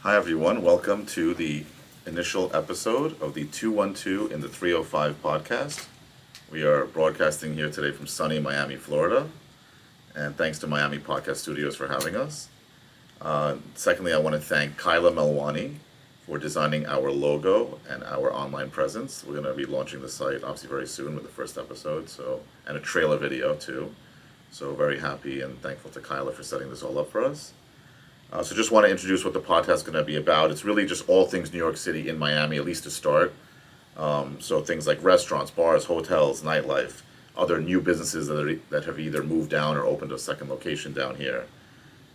Hi everyone, welcome to the initial episode of the 212 in the 305 podcast. We are broadcasting here today from sunny Miami, Florida, and thanks to Miami Podcast Studios for having us. Secondly, I want to thank Kyla Melwani for designing our logo and our online presence. We're going to be launching the site obviously very soon with the first episode, and a trailer video too. So very happy and thankful to Kyla for setting this all up for us. So just want to introduce what the podcast is going to be about. It's really just all things New York City in Miami, at least to start. So things like restaurants, bars, hotels, nightlife, other new businesses that have either moved down or opened a second location down here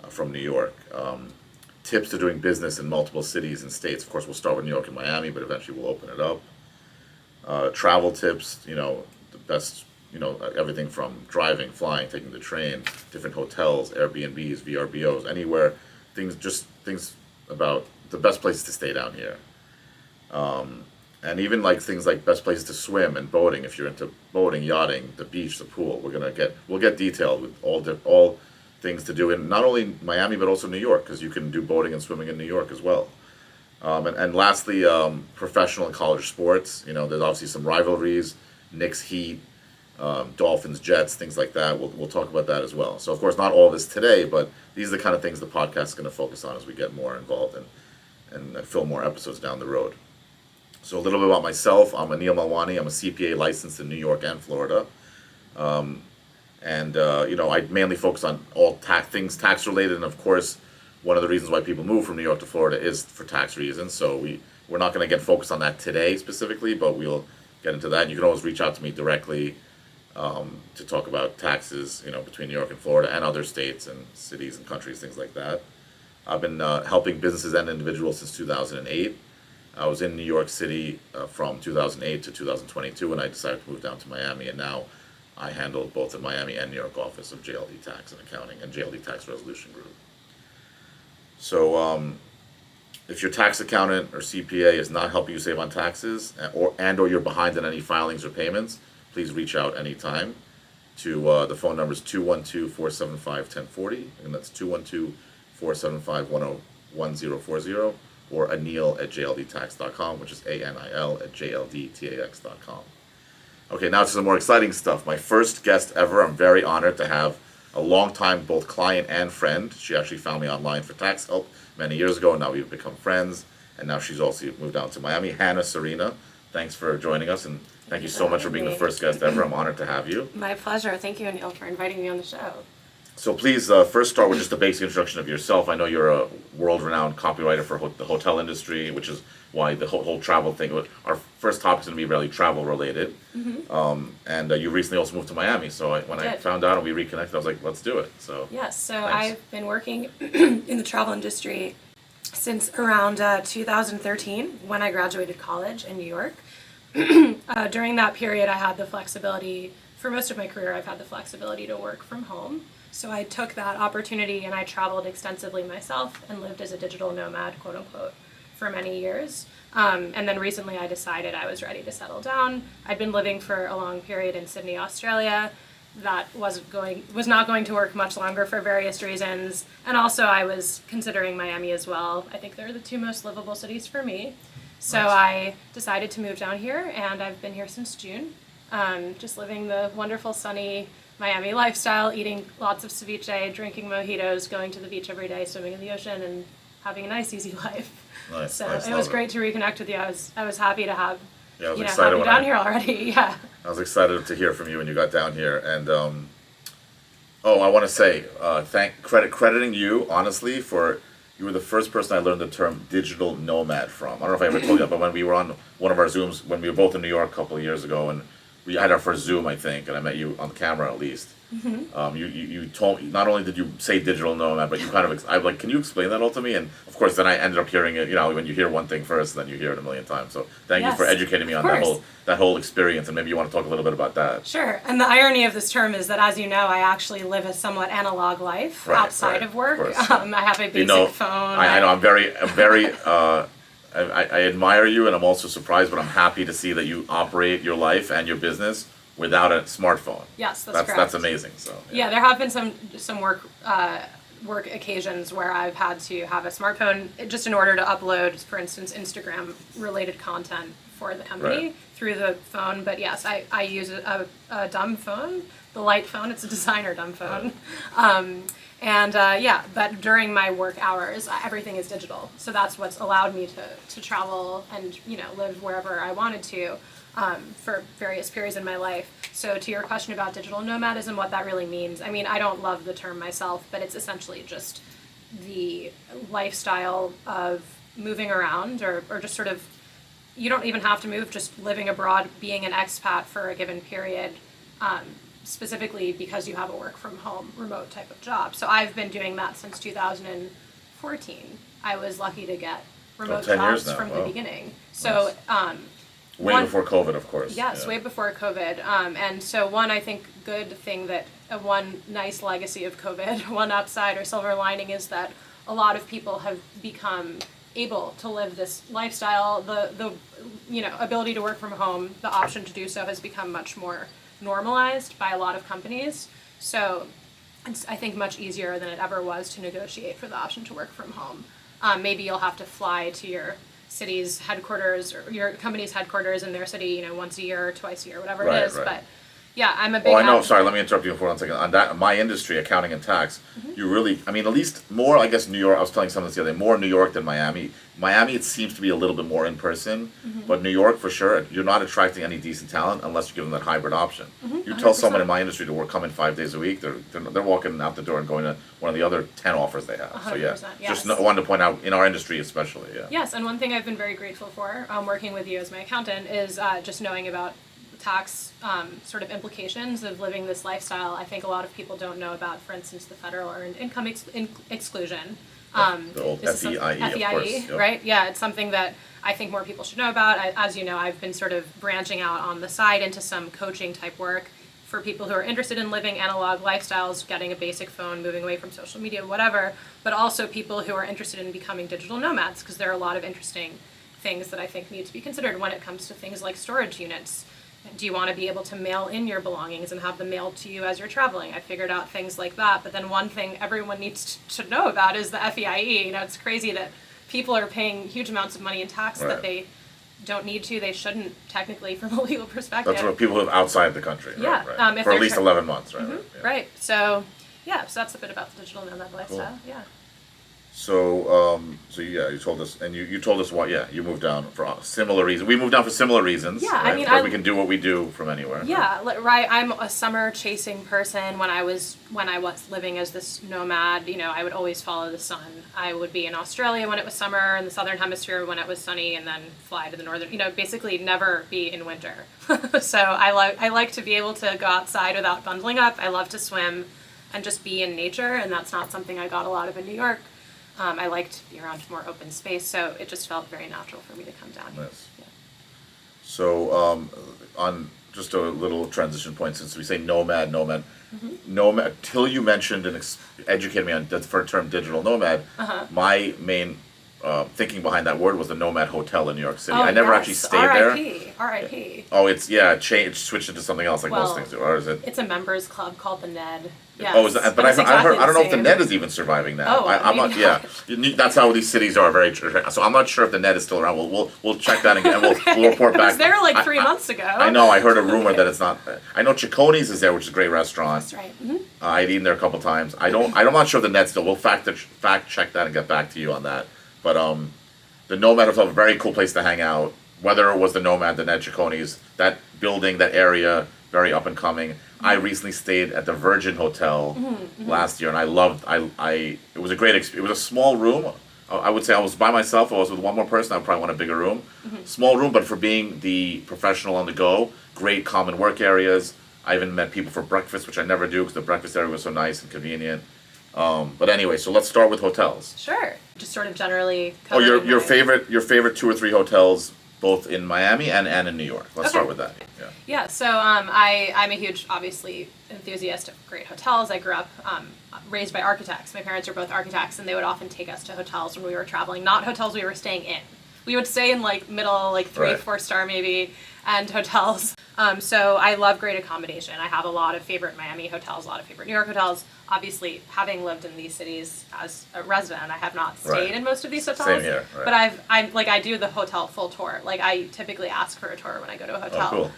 from New York. Tips to doing business in multiple cities and states. Of course, we'll start with New York and Miami, but eventually we'll open it up. Travel tips, the best, everything from driving, flying, taking the train, different hotels, Airbnbs, VRBOs, anywhere. Things about the best places to stay down here, and even like things like best places to swim and boating. If you're into boating, yachting, the beach, the pool, we'll get detailed with all things to do in not only Miami but also New York, because you can do boating and swimming in New York as well. And lastly, professional and college sports. There's obviously some rivalries, Knicks, Heat. Dolphins, Jets, things like that. We'll talk about that as well. So, of course, not all of this today, but these are the kind of things the podcast is going to focus on as we get more involved and film more episodes down the road. So, a little bit about myself. I'm Anil Malwani. I'm a CPA licensed in New York and Florida. I mainly focus on all things tax related. And, of course, one of the reasons why people move from New York to Florida is for tax reasons. So, we're not going to get focused on that today specifically, but we'll get into that. And you can always reach out to me directly to talk about taxes, between New York and Florida and other states and cities and countries, things like that. I've been helping businesses and individuals since 2008. I was in New York City from 2008 to 2022 when I decided to move down to Miami, and now I handle both the Miami and New York office of JLD Tax and Accounting and JLD Tax Resolution Group. So if your tax accountant or CPA is not helping you save on taxes or you're behind on any filings or payments, please reach out anytime to the phone number is 212-475-1040, and that's 212-475-1040, or Anil@jldtax.com, which is ANIL@jldtax.com. Okay, now to some more exciting stuff. My first guest ever. I'm very honored to have a longtime both client and friend. She actually found me online for tax help many years ago, and now we've become friends, and now she's also moved down to Miami. Hannah Serena, thanks for joining us, and thank you so much for being the first guest ever. I'm honored to have you. My pleasure. Thank you, Anil, for inviting me on the show. So please first start with just a basic introduction of yourself. I know you're a world-renowned copywriter for the hotel industry, which is why the whole travel thing. Our first topic is going to be really travel-related. Mm-hmm. You recently also moved to Miami. So when I found out and we reconnected, I was like, let's do it. So yes, so thanks. I've been working in the travel industry since around 2013 when I graduated college in New York. During that period, I had the flexibility, for most of my career, I've had the flexibility to work from home. So I took that opportunity and I traveled extensively myself and lived as a digital nomad, quote unquote, for many years. And then recently I decided I was ready to settle down. I'd been living for a long period in Sydney, Australia. That was not going to work much longer for various reasons. And also I was considering Miami as well. I think they're the two most livable cities for me. So nice. I decided to move down here, and I've been here since June, just living the wonderful, sunny Miami lifestyle, eating lots of ceviche, drinking mojitos, going to the beach every day, swimming in the ocean, and having a nice, easy life. Nice. So nice, it was great to reconnect with you. I was happy to have have you down here already. Yeah. I was excited to hear from you when you got down here, and I want to say crediting you honestly for. You were the first person I learned the term digital nomad from. I don't know if I ever told you that, but when we were on one of our Zooms, when we were both in New York a couple of years ago, and we had our first Zoom, I think, and I met you on camera at least. Mm-hmm. You told me, not only did you say digital nomad, but you kind of, I'm like, can you explain that all to me? And of course, then I ended up hearing it, when you hear one thing first, then you hear it a million times. So thank you for educating me on that whole experience, and maybe you want to talk a little bit about that. Sure. And the irony of this term is that, as you know, I actually live a somewhat analog life outside of work. I have a basic phone. I know, I'm very I admire you, and I'm also surprised, but I'm happy to see that you operate your life and your business without a smartphone. Yes, that's correct. That's amazing. So yeah, there have been some work work occasions where I've had to have a smartphone just in order to upload, for instance, Instagram related content for the company through the phone. But yes, I use a dumb phone, the light phone. It's a designer dumb phone. But during my work hours, everything is digital. So that's what's allowed me to travel and, live wherever I wanted to for various periods in my life. So to your question about digital nomadism, what that really means, I mean, I don't love the term myself, but it's essentially just the lifestyle of moving around or just sort of, you don't even have to move, just living abroad, being an expat for a given period, specifically because you have a work from home remote type of job. So I've been doing that since 2014. I was lucky to get remote 10 years jobs now. from Wow. the beginning. So Way before COVID, of course. yes, way before COVID. And so one, I think, good thing that one nice legacy of COVID, one upside or silver lining is that a lot of people have become able to live this lifestyle. The ability to work from home, the option to do so has become much more normalized by a lot of companies. So it's, I think, much easier than it ever was to negotiate for the option to work from home. Maybe you'll have to fly to your city's headquarters or your company's headquarters in their city, once a year or twice a year, whatever it is. But yeah, I'm a big. Oh, I know. Sorry, let me interrupt you for 1 second. On that, my industry, accounting and tax, you really, I mean, at least more, I guess, New York. I was telling someone this the other day, more New York than Miami. Miami, it seems to be a little bit more in person, but New York, for sure, you're not attracting any decent talent unless you give them that hybrid option. You tell someone in my industry to come in 5 days a week, they're walking out the door and going to one of the other 10 offers they have. So yeah, yes. just wanted to point out in our industry especially. Yeah. Yes, and one thing I've been very grateful for working with you as my accountant is just knowing about tax sort of implications of living this lifestyle. I think a lot of people don't know about, for instance, the federal earned income exclusion. The old FEIE, of course. Yep. Right? Yeah, it's something that I think more people should know about. As you know, I've been sort of branching out on the side into some coaching type work for people who are interested in living analog lifestyles, getting a basic phone, moving away from social media, whatever, but also people who are interested in becoming digital nomads, because there are a lot of interesting things that I think need to be considered when it comes to things like storage units. Do you want to be able to mail in your belongings and have them mailed to you as you're traveling? I figured out things like that. But then one thing everyone needs to know about is the FEIE. It's crazy that people are paying huge amounts of money in tax that they don't need to. They shouldn't, technically, from a legal perspective. That's what people live outside the country. Yeah. Right. For at least 11 months, right? Right. So, so that's a bit about the digital nomad lifestyle. Cool. Yeah. So, you told us, and you told us why, you moved down for similar reasons. We moved down for similar reasons. Yeah, right? I mean, we can do what we do from anywhere. Yeah, right. I'm a summer chasing person. When I was living as this nomad, I would always follow the sun. I would be in Australia when it was summer, in the southern hemisphere when it was sunny, and then fly to the northern. Basically never be in winter. So I like to be able to go outside without bundling up. I love to swim and just be in nature, and that's not something I got a lot of in New York. I like to be around more open space, so it just felt very natural for me to come down here. Nice. Yeah. So, on just a little transition point, since we say nomad, till you mentioned and educated me on the term digital nomad, my main thinking behind that word was the Nomad Hotel in New York City. I never actually stayed there. R.I.P. Oh, it's it switched into something else like most things do, or is it? It's a members club called the Ned. Yes. Oh, is that, but I heard. I don't know if the Ned is even surviving now. I'm not. Yeah, that's how these cities are very. So I'm not sure if the Ned is still around. We'll check that and we'll report back. It was there like 3 months ago. I know. I heard a rumor that it's not. I know Cicconi's is there, which is a great restaurant. That's right. Mm-hmm. I'd eaten there a couple times. I'm not sure if the Ned's still. We'll fact check that and get back to you on that. But the Nomad Hotel, a very cool place to hang out. Whether it was the Nomad, the Ned, Cicconi's, that building, that area, very up and coming. I recently stayed at the Virgin Hotel last year, and I loved. It was a great experience. It was a small room. I would say I was by myself. If I was with one more person, I would probably want a bigger room. Small room, but for being the professional on the go, great common work areas. I even met people for breakfast, which I never do because the breakfast area was so nice and convenient. But anyway, so let's start with hotels. Sure. Just sort of generally. Oh, your favorite 2 or 3 hotels, both in Miami and in New York. Let's start with that. Yeah. So I'm a huge, obviously, enthusiast of great hotels. I grew up raised by architects. My parents are both architects, and they would often take us to hotels when we were traveling, not hotels we were staying in. we would stay in like middle, like 3, Right. 4-star maybe, and hotels. So I love great accommodation. I have a lot of favorite Miami hotels, a lot of favorite New York hotels. Obviously, having lived in these cities as a resident, I have not stayed Right. in most of these hotels. Same here, right. But I do the hotel full tour. Like I typically ask for a tour when I go to a hotel. cool.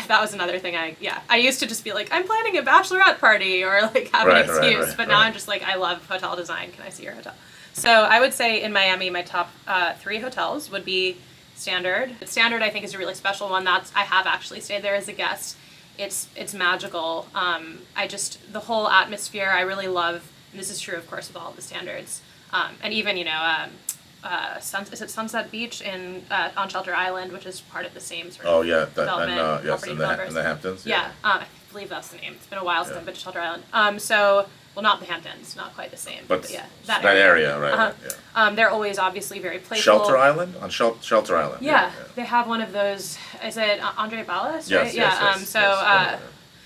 That was another thing I used to just be like, I'm planning a bachelorette party or like have Right, an right, excuse. right, But now right. I'm just like, I love hotel design. Can I see your hotel? So I would say in Miami, my top 3 hotels would be Standard. Standard, I think, is a really special one. I have actually stayed there as a guest. It's magical. The whole atmosphere I really love. And this is true, of course, with all of the Standards. And even is it Sunset Beach on Shelter Island, which is part of the same sort of Oh yeah, development, yes, property in developers. the Hamptons. Yeah, I believe that's the name. It's been a while since I've been to Shelter Island. Well, not the Hamptons, not quite the same. But yeah, that area, right? Uh-huh. Yeah. They're always obviously very playful. Shelter Island on Shelter Island. Yeah, they have one of those. Is it Andre Ballas? Right? Yes, Yeah. yes,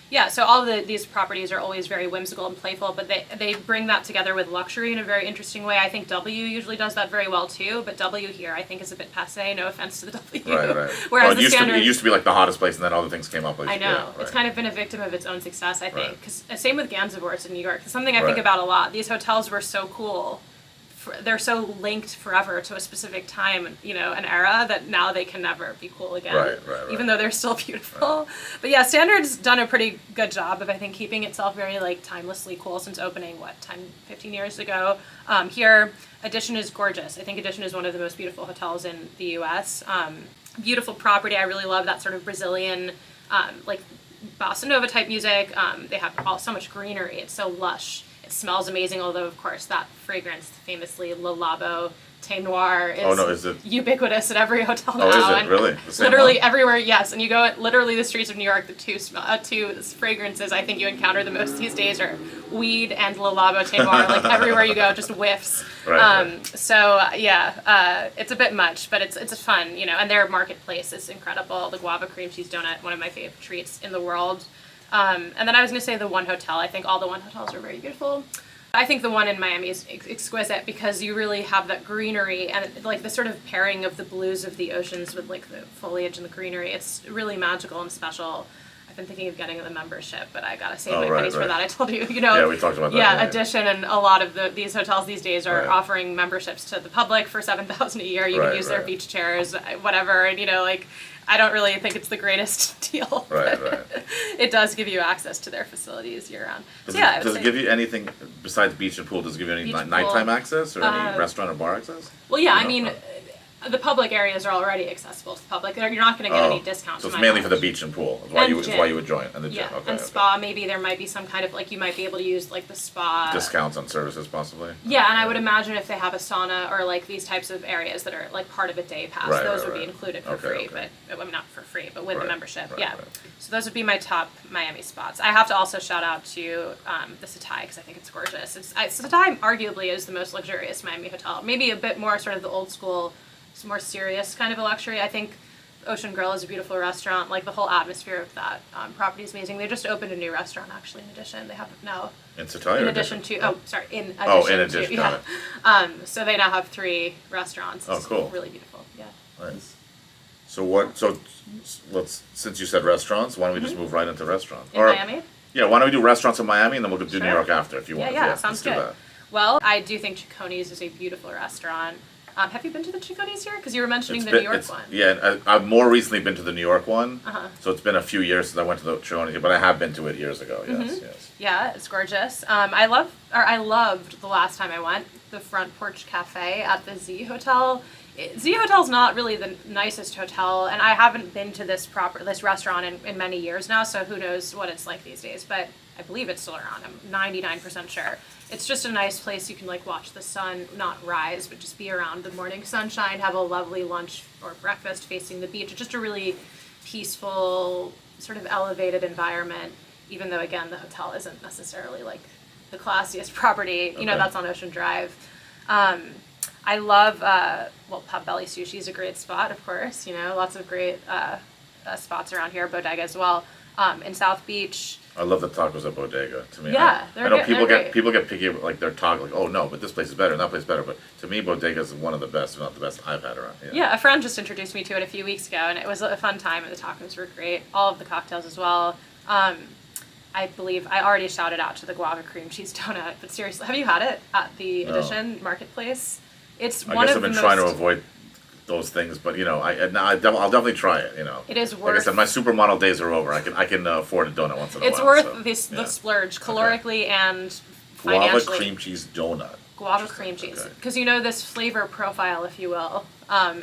yes. So all of these properties are always very whimsical and playful, but they bring that together with luxury in a very interesting way. I think W usually does that very well too, but W here I think is a bit passé. No offense to the W. Right. Whereas It used to be like the hottest place, and then other things came up. Like, I know. Yeah, right. It's kind of been a victim of its own success, I think. Right. Because same with Gansevoorts in New York. It's something I think Right. about a lot. These hotels were so cool. They're so linked forever to a specific time, an era that now they can never be cool again. Right. Even though they're still beautiful. But yeah, Standard's done a pretty good job of, I think, keeping itself very like timelessly cool since opening, 15 years ago. Here, Edition is gorgeous. I think Edition is one of the most beautiful hotels in the U.S. Beautiful property. I really love that sort of Brazilian, like bossa nova type music. They have so much greenery. It's so lush. It smells amazing, although of course that fragrance, famously Le Labo Thé Noir, is it ubiquitous at every hotel now. Oh, is it and really? The same literally one? everywhere, yes. And you go literally the streets of New York, the two fragrances I think you encounter the most these days are weed and Le Labo Thé Noir. Like everywhere you go, just whiffs. Right. So yeah, it's a bit much, but it's fun, and their marketplace is incredible. The guava cream cheese donut, one of my favorite treats in the world. And then I was going to say the One Hotel. I think all the One Hotels are very beautiful. I think the one in Miami is exquisite because you really have that greenery and like the sort of pairing of the blues of the oceans with like the foliage and the greenery. It's really magical and special. I've been thinking of getting the membership, but I gotta save my pennies for that. I told you, Yeah, we talked about that. Yeah, Edition and a lot of these hotels these days are Right. offering memberships to the public for $7,000 a year. You can use their beach chairs, whatever, and I don't really think it's the greatest deal. Right. It does give you access to their facilities year round. Does it give you anything besides beach and pool? Does it give you any Beach and nighttime pool. access or any restaurant or bar access? Well, yeah, No? I mean, the public areas are already accessible to the public. You're not going to get any discounts. So it's to my mainly for the knowledge. beach and pool. That's why And you gym. would join and the gym. Yeah, Okay. and spa. Maybe there might be some kind of you might be able to use like the spa Discounts on services possibly. Yeah, and I would imagine if they have a sauna or like these types of areas that are like part of a day pass, those would be included for free, but well, not for free, but with the membership. Right. So those would be my top Miami spots. I have to also shout out to the Setai because I think it's gorgeous. Setai arguably is the most luxurious Miami hotel. Maybe a bit more sort of the old school, more serious kind of a luxury. I think Ocean Grill is a beautiful restaurant. Like the whole atmosphere of that property is amazing. They just opened a new restaurant actually. In addition, they have now. In Setai. In or addition to, in addition to, got yeah. it. So they now have 3 restaurants. Oh, It's cool. Really beautiful, yeah. Nice. So since you said restaurants, why don't we just move right into restaurants? In Miami? Yeah, why don't we do restaurants in Miami and then we'll do New Sure. York after if you want. Yeah, sounds let's do good. that. Well, I do think Cicconi's is a beautiful restaurant. Have you been to the Cicconi's here? Because you were mentioning the New York one. Yeah, and I've more recently been to the New York one. Uh-huh. So it's been a few years since I went to the Ciccone, but I have been to it years ago. Yes, Mm-hmm. yes. Yeah, it's gorgeous. I loved the last time I went, the Front Porch Cafe at the Z Hotel. Z Hotel's not really the nicest hotel, and I haven't been to this restaurant in many years now, so who knows what it's like these days, but I believe it's still around. I'm 99% sure. It's just a nice place you can watch the sun not rise, but just be around the morning sunshine, have a lovely lunch or breakfast facing the beach. It's just a really peaceful, sort of elevated environment, even though again the hotel isn't necessarily the classiest property. Okay. That's on Ocean Drive. I love Potbelly Sushi is a great spot, of course. Lots of great spots around here. Bodega as well. In South Beach, I love the tacos at Bodega. To me, Yeah, I know they're great. people get picky, like they're talking like, oh no, but this place is better, and that place is better. But to me, Bodega is one of the best, if not the best I've had around. Yeah, a friend just introduced me to it a few weeks ago, and it was a fun time, and the tacos were great. All of the cocktails as well. I believe I already shouted out to the guava cream cheese donut, but seriously, have you had it at the No. Edition Marketplace? It's I one guess of I've been the trying to most. avoid those things, but I'll definitely try it. It is Like I worth. said, my supermodel days are over. I can afford a donut once in a It's while. worth so, the yeah. splurge, calorically and Guava financially. cream cheese donut. Guava cream cheese, Okay. because this flavor profile, if you will,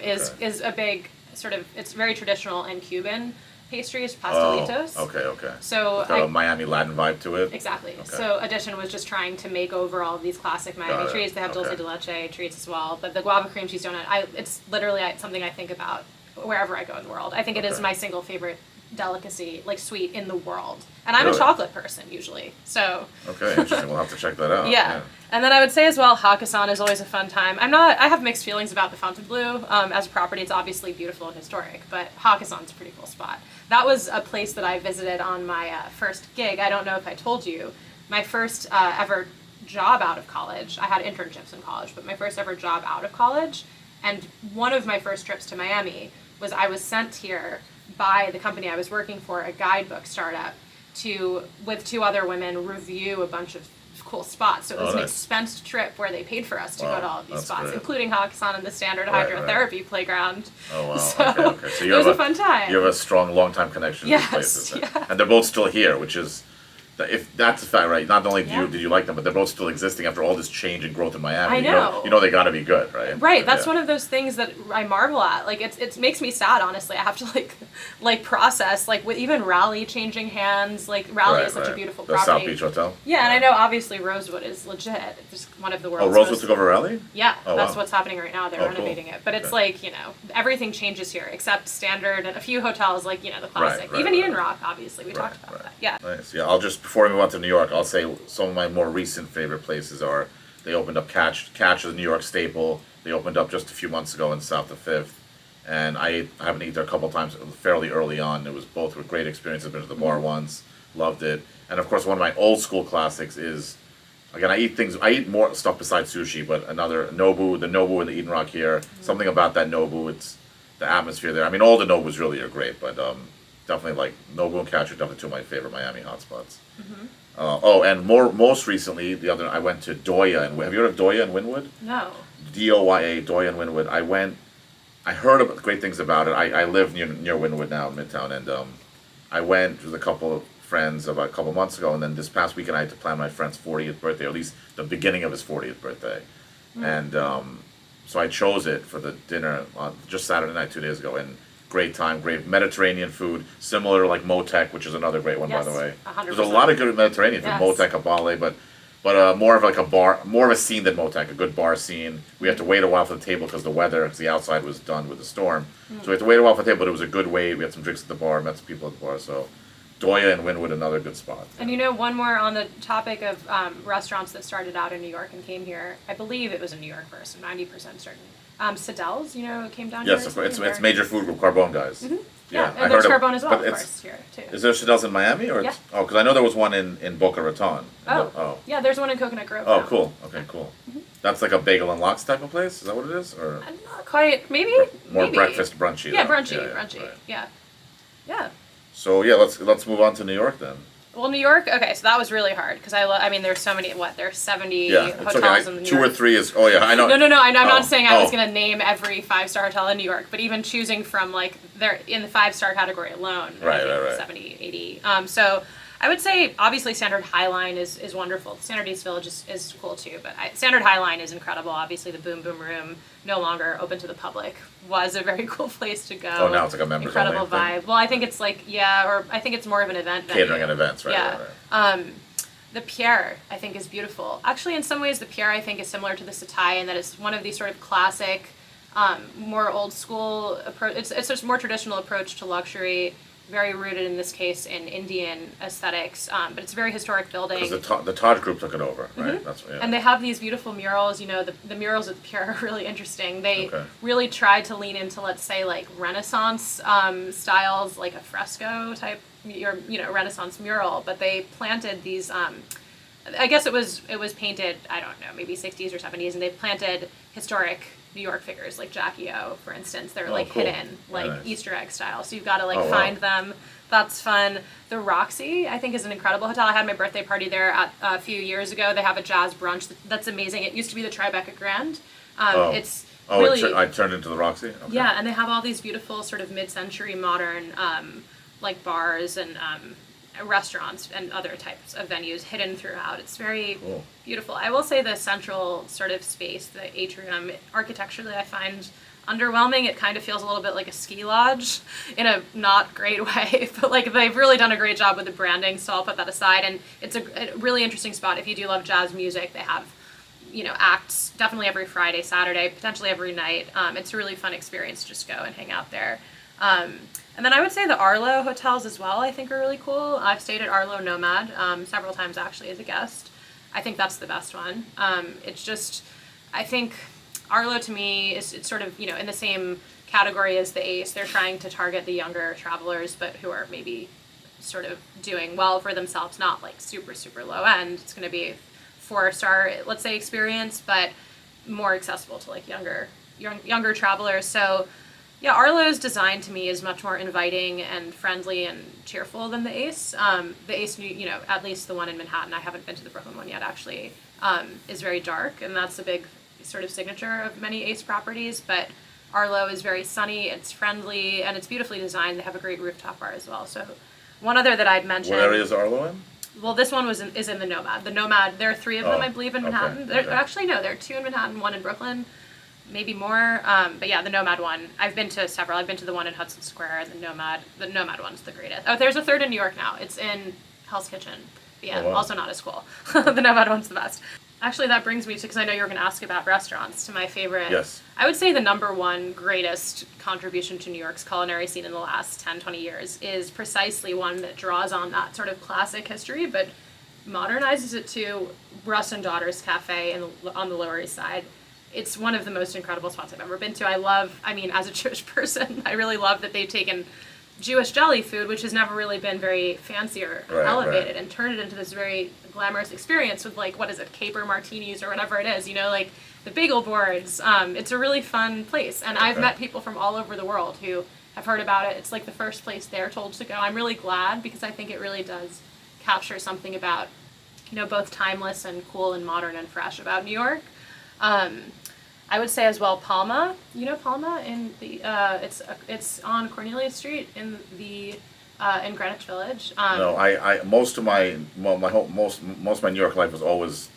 is a big sort of. It's very traditional in Cuban pastries, pastelitos. Oh, okay. So It's got a Miami Latin vibe to it. Exactly. Okay. So Edition was just trying to make over all of these classic Miami Got it. treats. They have dulce Okay. de leche treats as well, but the guava cream cheese donut, it's literally something I think about wherever I go in the world. I think it is Okay. my single favorite delicacy, like sweet, in the world. And I'm Really? a chocolate person usually, so Okay, interesting. We'll have to check that out. yeah. And then I would say as well, Hakkasan is always a fun time. I have mixed feelings about the Fontainebleau. As a property, it's obviously beautiful and historic, but Hakkasan's a pretty cool spot. That was a place that I visited on my first gig. I don't know if I told you. My first ever job out of college. I had internships in college, but my first ever job out of college. And one of my first trips to Miami was I was sent here by the company I was working for, a guidebook startup, with two other women, review a bunch of cool spots. So it was an Nice. expensed trip where they paid for us to go to all of these That's spots, great. including Hakkasan and the standard Right, hydrotherapy playground. Oh wow. So Okay. So it was a fun time. You have a strong, long-time connection to Yes, these places, yeah. and they're both still here, which is, if that's a fact, right? Not only Yeah. did you like them, but they're both still existing after all this change and growth in Miami. I know. You know they got to be good, right? Right, that's Yeah. one of those things that I marvel at. Like it makes me sad, honestly. I have to like process with even Raleigh changing hands. Like Raleigh is such a beautiful The property. South Beach Hotel. Yeah, and I know obviously Rosewood is legit. It's one of the world's Oh, Rosewood most. took over Raleigh. Yeah, Oh, that's wow. what's happening right now. They're Oh, cool. renovating it, but it's Okay. everything changes here except standard and a few hotels the classic. right, Even right. Eden Rock, obviously, we talked about that. Yeah. Nice. Yeah, I'll just, before we move on to New York, I'll say some of my more recent favorite places are, they opened up Catch is a New York staple. They opened up just a few months ago in South of Fifth, and I haven't eaten there a couple times fairly early on. It was both were great experiences. I've been to the bar once, loved it, and of course one of my old school classics is, again, I eat more stuff besides sushi, but the Nobu in the Eden Rock here, something about that Nobu, it's the atmosphere there. I mean, all the Nobus really are great, but definitely like Nobu and Catch are definitely two of my favorite Miami hotspots. And most recently, I went to Doya, and have you heard of Doya in Wynwood? No. Doya, Doya in Wynwood. I heard great things about it. I live near Wynwood now, Midtown, and I went with a couple of friends about a couple months ago, and then this past weekend I had to plan my friend's 40th birthday, or at least the beginning of his 40th birthday, and so I chose it for the dinner just Saturday night 2 days ago, and great time, great Mediterranean food, similar like Motek, which is another great one, Yes, by the way. 100%. There's a lot of good Mediterranean food, Yes. Motek, Abale, but more of like a bar, more of a scene than Motek, a good bar scene. We had to wait a while for the table because the outside was done with the storm. So we had to wait a while for the table, but it was a good wait. We had some drinks at the bar, met some people at the bar, so Doya and Wynwood, another good spot. And one more on the topic of restaurants that started out in New York and came here. I believe it was a New York first, 90% certain. Siddell's, it came down Yes, here. of course. recently, It's major food with Carbone guys. Yeah, I and there's heard of- Carbone as well, but of it's- course, here too. Is there Chadel's in Miami or? Yeah. Oh, because I know there was one in Boca Raton. Yeah, there's one in Coconut Grove. Oh, now. cool. Okay, cool. That's like a bagel and lox type of place. Is that what it is, or Not quite. Maybe. more maybe. breakfast brunchy? Yeah, though? brunchy. Right. Yeah. So yeah, let's move on to New York then. Well, New York. Okay, so that was really hard because I mean, there's so many. There's 70 Yeah, it's hotels okay. in the New Two or York. three is. Oh yeah, I know. No. I'm not saying I was Oh. going to name every 5-star hotel in New York, but even choosing from they're in the 5-star category alone. Right. 70, 80. So I would say obviously Standard Highline is wonderful. Standard East Village is cool too, but Standard Highline is incredible. Obviously the Boom Boom Room, no longer open to the public, was a very cool place to go. Oh, now it's like a members incredible only thing? vibe. Well, I think it's or I think it's more of an event venue. Catering and events, right? Yeah. Right. The Pierre, I think, is beautiful. Actually, in some ways, the Pierre, I think, is similar to the Setai in that it's one of these sort of classic, more old school approach. It's just more traditional approach to luxury, very rooted in this case in Indian aesthetics, but it's a very historic building. Because the Taj Group took it over, right? That's yeah. And they have these beautiful murals. The murals at the Pierre are really interesting. They Okay. really tried to lean into, let's say, like Renaissance styles, like a fresco type Renaissance mural, but they planted these. I guess it was painted, I don't know, maybe 60s or 70s, and they planted historic New York figures like Jackie O, for instance. They're like cool. hidden, like Nice. Easter egg style. So you've got to like Oh, wow. find them. That's fun. The Roxy, I think, is an incredible hotel. I had my birthday party there a few years ago. They have a jazz brunch that's amazing. It used to be the Tribeca Grand. It's really I turned into the Roxy? Okay. yeah, and they have all these beautiful sort of mid-century modern like bars and restaurants and other types of venues hidden throughout. It's very Cool. beautiful. I will say the central sort of space, the atrium, architecturally I find underwhelming. It kind of feels a little bit like a ski lodge in a not great way, but like they've really done a great job with the branding, so I'll put that aside. And it's a really interesting spot if you do love jazz music. They have acts definitely every Friday, Saturday, potentially every night. It's a really fun experience to just go and hang out there. And then I would say the Arlo hotels as well, I think are really cool. I've stayed at Arlo Nomad several times actually as a guest. I think that's the best one. It's just, I think Arlo to me it's sort of, in the same category as the Ace. They're trying to target the younger travelers, but who are maybe sort of doing well for themselves, not like super, super low end. It's going to be 4-star, let's say, experience, but more accessible to like younger travelers. So yeah, Arlo's design to me is much more inviting and friendly and cheerful than the Ace. The Ace, at least the one in Manhattan, I haven't been to the Brooklyn one yet actually, is very dark, and that's a big sort of signature of many Ace properties. But Arlo is very sunny, it's friendly, and it's beautifully designed. They have a great rooftop bar as well. So one other that I'd mention. What area is Arlo in? Well, this one is in the Nomad. The Nomad, there are 3 of them, I believe, in Manhattan. Okay. Actually, no, there are 2 in Manhattan, 1 in Brooklyn, maybe more. But yeah, the Nomad one. I've been to several. I've been to the one in Hudson Square, and the Nomad one's the greatest. Oh, there's a 3rd in New York now. It's in Hell's Kitchen. But yeah, Oh, wow. also not as cool. The Nomad one's the best. Actually, that brings me to, because I know you were going to ask about restaurants, to my favorite. Yes. I would say the number one greatest contribution to New York's culinary scene in the last 10, 20 years is precisely one that draws on that sort of classic history, but modernizes it to Russ and Daughters Cafe on the Lower East Side. It's one of the most incredible spots I've ever been to. As a Jewish person, I really love that they've taken Jewish deli food, which has never really been very fancy or elevated, and turned it into this very glamorous experience with like, what is it, caper martinis or whatever it is, like the bagel boards. It's a really fun place, and I've met people from all over the world who have heard about it. It's like the first place they're told to go. I'm really glad, because I think it really does capture something about, both timeless and cool and modern and fresh about New York. I would say as well Palma. Palma in the it's on Cornelia Street in Greenwich Village. No, most of my New York life was always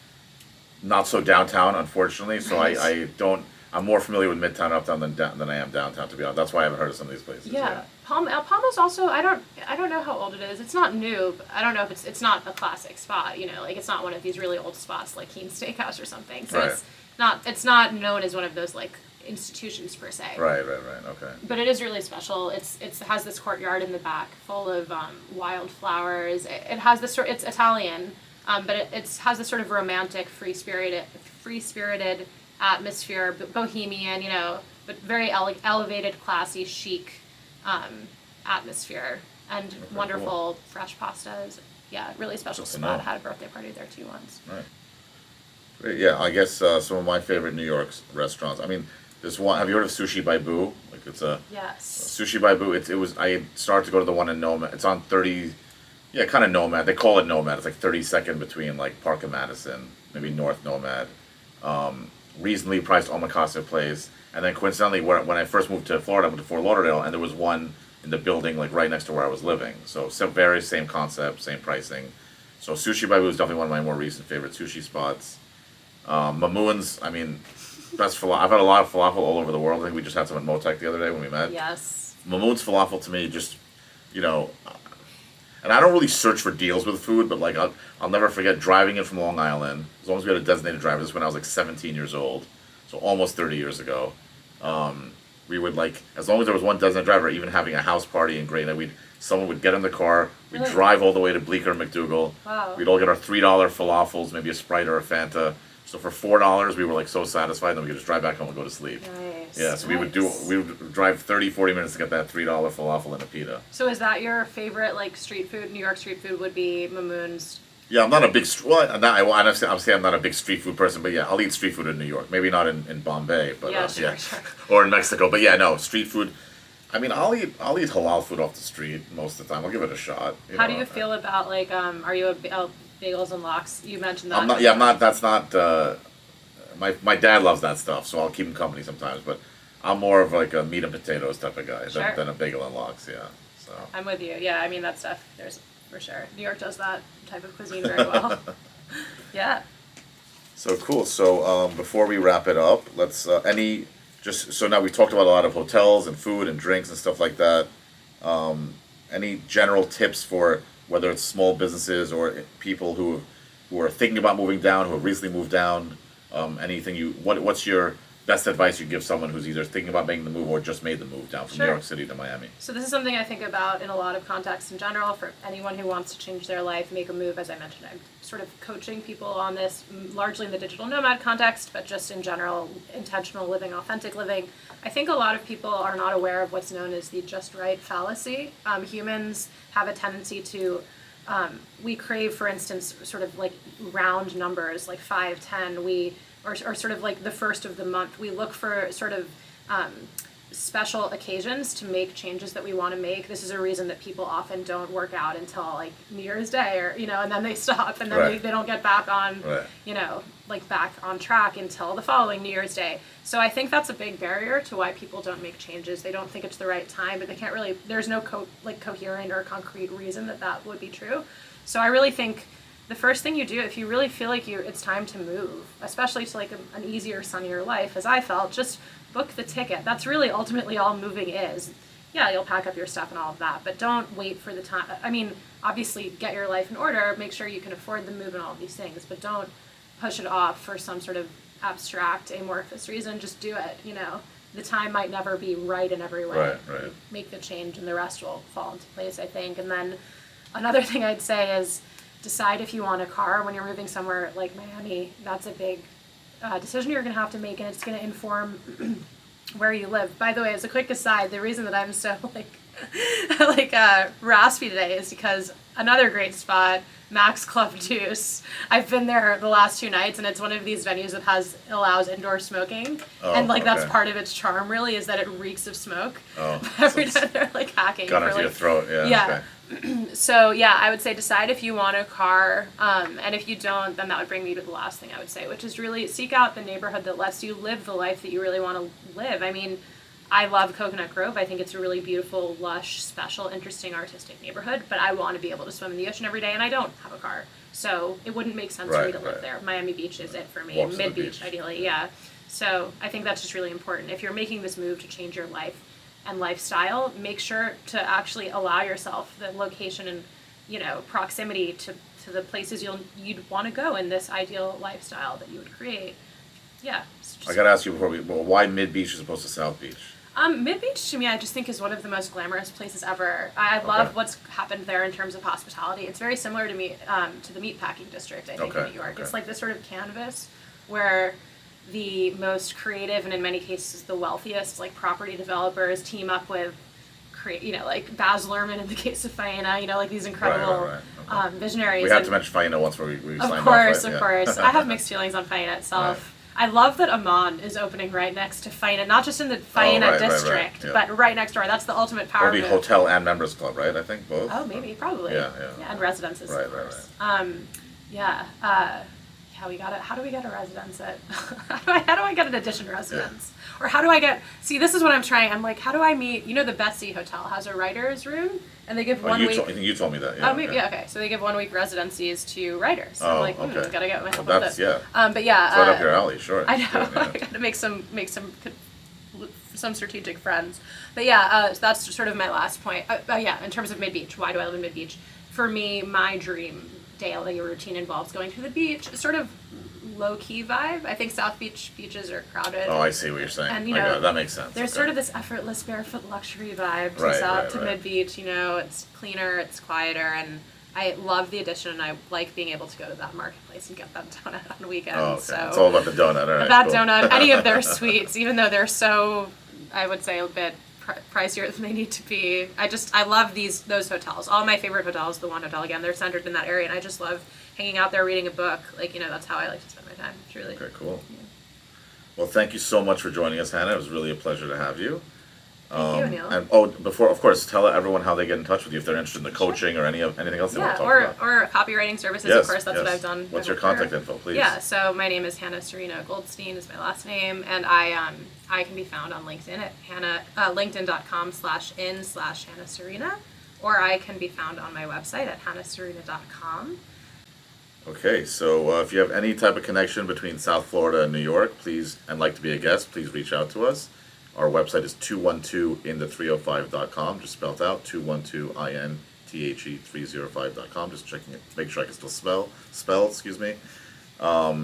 not so downtown, unfortunately. So Right. I'm more familiar with Midtown, Uptown than I am downtown, to be honest. That's why I haven't heard of some of these places. Yeah. Palma's also, I don't know how old it is. It's not new, but I don't know if it's not a classic spot. Like it's not one of these really old spots like Keen's Steakhouse or something. So Right. it's not known as one of those like institutions per se. Right. Okay. But it is really special. It has this courtyard in the back full of wildflowers. It has this it's Italian, but it has this sort of romantic, free spirited atmosphere, bohemian, but very elevated, classy, chic atmosphere, and wonderful cool. fresh pastas. Yeah, really special Good to spot. know. Had a birthday party there too once. Right. Great. Yeah, I guess some of my favorite New York restaurants. I mean, this one. Have you heard of Sushi by Boo? Like it's a Yes. Sushi by Boo. It was. I started to go to the one in Nomad. It's on 30. Yeah, kind of Nomad. They call it Nomad. It's like 32nd between like Park and Madison, maybe North Nomad. Reasonably priced omakase place. And then coincidentally, when I first moved to Florida, I went to Fort Lauderdale, and there was one in the building like right next to where I was living. So very same concept, same pricing. So Sushi by Boo is definitely one of my more recent favorite sushi spots. Mamoon's, I mean, best falafel. I've had a lot of falafel all over the world. I think we just had some at Motek the other day when we met. Yes. Mamoon's falafel to me just, and I don't really search for deals with food, but like I'll never forget driving in from Long Island. As long as we had a designated driver. This is when I was like 17 years old, so almost 30 years ago. We would like, as long as there was one designated driver, even having a house party in Great, someone would get in the car, we'd Really? drive all the way to Bleecker and McDougal. Wow. We'd all get our $3 falafels, maybe a Sprite or a Fanta. So for $4, we were like so satisfied, then we could just drive back home and go to sleep. Nice. Nice. Yeah, so we would drive 30, 40 minutes to get that $3 falafel and a pita. So is that your favorite, like, street food? New York street food would be Mamoon's. Yeah, I'm not a big obviously I'm not a big street food person, but yeah, I'll eat street food in New York. Maybe not in Bombay, but Yeah, sure. or in Mexico. But yeah, no, street food. I mean, I'll eat halal food off the street most of the time. I'll give it a shot. How do you feel about, like, are you a bagels and lox? You mentioned that. I'm not. Yeah, I'm not. That's not. My dad loves that stuff, so I'll keep him company sometimes. But I'm more of like a meat and potatoes type of guy than a bagel and lox. Yeah. So. I'm with you. Yeah, I mean that stuff. There's for sure. New York does that type of cuisine very well. Yeah. So cool. So before we wrap it up, let's so now we talked about a lot of hotels and food and drinks and stuff like that. Any general tips for whether it's small businesses or people who are thinking about moving down, who have recently moved down? What's your best advice you give someone who's either thinking about making the move or just made the move down from New York City to Miami? So this is something I think about in a lot of contexts in general for anyone who wants to change their life, make a move. As I mentioned, I'm sort of coaching people on this largely in the digital nomad context, but just in general, intentional living, authentic living. I think a lot of people are not aware of what's known as the just right fallacy. Humans have a tendency to we crave, for instance, sort of like round numbers, like 5, 10. Or sort of like the first of the month. We look for sort of special occasions to make changes that we want to make. This is a reason that people often don't work out until like New Year's Day, or and then they stop, and then they don't get back on, like back on track until the following New Year's Day. So I think that's a big barrier to why people don't make changes. They don't think it's the right time, but they can't really. There's no coherent or concrete reason that would be true. So I really think the first thing you do, if you really feel like it's time to move, especially to like an easier, sunnier life, as I felt, just book the ticket. That's really ultimately all moving is. Yeah, you'll pack up your stuff and all of that, but don't wait for the time. I mean, obviously get your life in order, make sure you can afford the move and all of these things, but don't push it off for some sort of abstract, amorphous reason. Just do it, The time might never be right in every way. Right. Make the change and the rest will fall into place, I think. And then another thing I'd say is, decide if you want a car when you're moving somewhere like Miami. That's a big decision you're going to have to make, and it's going to inform where you live. By the way, as a quick aside, the reason that I'm so raspy today is because another great spot, Max Club Deuce. I've been there the last 2 nights, and it's one of these venues that allows indoor smoking, and that's part of its charm. Really, is that it reeks of smoke. Every time they're like hacking. Got into your throat. Yeah. Okay. So yeah, I would say decide if you want a car, and if you don't, then that would bring me to the last thing I would say, which is really seek out the neighborhood that lets you live the life that you really want to live. I mean, I love Coconut Grove. I think it's a really beautiful, lush, special, interesting, artistic neighborhood, but I want to be able to swim in the ocean every day, and I don't have a car. So it wouldn't make sense for me to live there. Miami Beach is it for me. Mid-beach, ideally, yeah. So I think that's just really important. If you're making this move to change your life and lifestyle, make sure to actually allow yourself the location and proximity to the places you'd want to go in this ideal lifestyle that you would create. Yeah. I gotta ask you why Mid Beach as opposed to South Beach? Mid Beach to me, I just think is one of the most glamorous places ever. I love what's happened there in terms of hospitality. It's very similar to the meatpacking district, I think, in New York. It's like this sort of canvas where the most creative and in many cases the wealthiest property developers team up with like Baz Luhrmann in the case of Faena, like these incredible visionaries. We had to mention Faena once where we signed off. Of course. I have mixed feelings on Faena itself. Right. I love that Amman is opening right next to Faena, not just in the Faena district, but right next door. That's the ultimate power move. Or the hotel and members club, right? I think both. Oh, maybe, probably. Yeah, and residences, of course. How do we get a residence at, how do I get an addition residence? Or how do I get, this is what I'm trying, I'm like, how do I meet, the Betsy Hotel has a writer's room, and they give 1 week. I think you told me that, yeah. Oh, maybe, okay. So they give 1 week residencies to writers. So I'm like, gotta get myself with this. But yeah. It's right up your alley, sure. I know, I gotta make some strategic friends. But yeah, so that's sort of my last point. In terms of Mid-Beach, why do I live in Mid-Beach? For me, my dream daily routine involves going to the beach, sort of low-key vibe. I think South Beach beaches are crowded. Oh, I see what you're saying. And, that makes sense. There's sort of this effortless barefoot luxury vibe to Mid-Beach, it's cleaner, it's quieter, and I love the addition, and I like being able to go to that marketplace and get that donut on weekends. Oh, okay. So It's all about the donut. All right, that cool. donut, any of their sweets, even though they're so, I would say, a bit pricier than they need to be. I love those hotels. All my favorite hotels, the One Hotel again, they're centered in that area, and I just love hanging out there reading a book. Like, that's how I like to spend my time. Truly. Okay, cool. Yeah. Well, thank you so much for joining us, Hannah. It was really a pleasure to have you. Thank you, Anil. And before, of course, tell everyone how they get in touch with you if they're interested in the coaching or anything else they want to talk about. Or copywriting services, Yes, of course. That's yes. what I've done. What's your contact info, please? Yeah, so my name is Hannah Serena Goldstein is my last name, and I can be found on LinkedIn at linkedin.com/in/Hannah Serena, or I can be found on my website at hannahserena.com. Okay, so if you have any type of connection between South Florida and New York, and like to be a guest, please reach out to us. Our website is 212inthe305.com, just spelled out, 212inthe305.com, just checking it, make sure I can still spell, excuse me. Our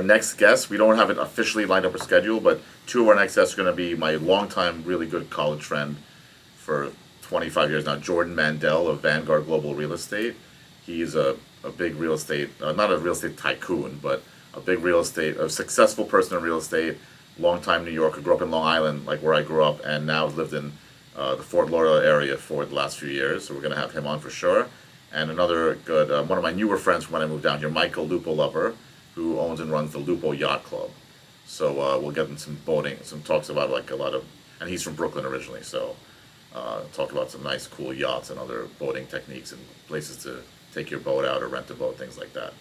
next guest, we don't have it officially lined up or scheduled, but two of our next guests are going to be my longtime, really good college friend for 25 years now, Jordan Mandel of Vanguard Global Real Estate. He's a big real estate, not a real estate tycoon, but a successful person in real estate, long-time New Yorker, grew up in Long Island, like where I grew up, and now has lived in the Fort Lauderdale area for the last few years. So we're going to have him on for sure. And another good, one of my newer friends from when I moved down here, Michael Lupo Lover, who owns and runs the Lupo Yacht Club. So we'll get into some boating, some talks about and he's from Brooklyn originally, so talk about some nice, cool yachts and other boating techniques and places to take your boat out or rent a boat, things like that.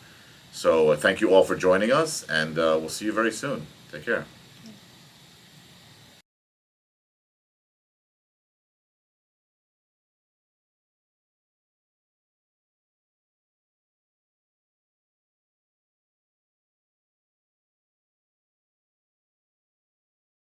So thank you all for joining us, and we'll see you very soon. Take care.